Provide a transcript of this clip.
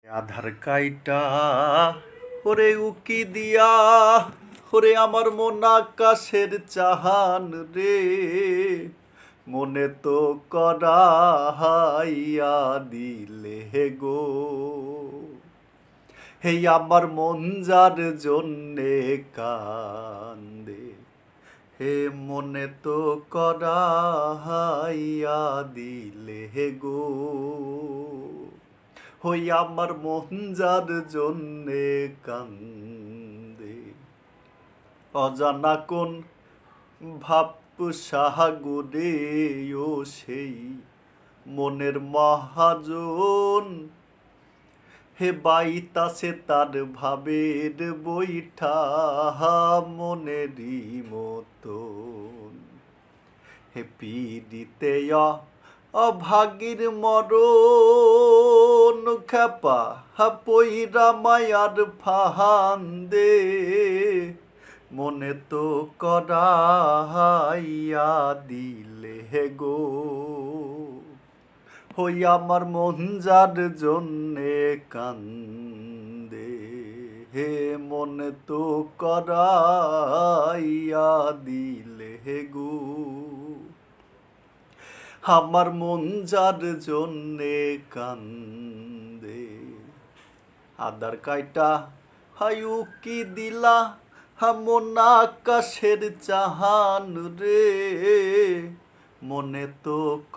আধার কাইটা ওরে উকি দিয়া ওরে আমার মন আকাশের চাহান রে মনে তো করাইয়া দিলে গো হে আমার মন যার জন্যে কান্দে হে মনে তো করাইয়া দিলে গো হই আমার মন যার জন্যে কান্দে অজানা কোন ভাব সাহাগুরে ও সেই মনের মহাজন হে বাইতাছে তার ভাবের বইঠা মনেরই মতন হে পীড়িতে অভাগীর মরণ খেপা পইরা মায়ার ফাহান্দে মনে তো করাইয়া দিলে গো হই আমার মন যার জন্যে কান্দে হে মনে তো করাইয়া দিলে গো আমার মন যার জন্যে কান্দে আদার কাইটা হায়ু কি দিলা মন আকাশের চাহান রে মনে তো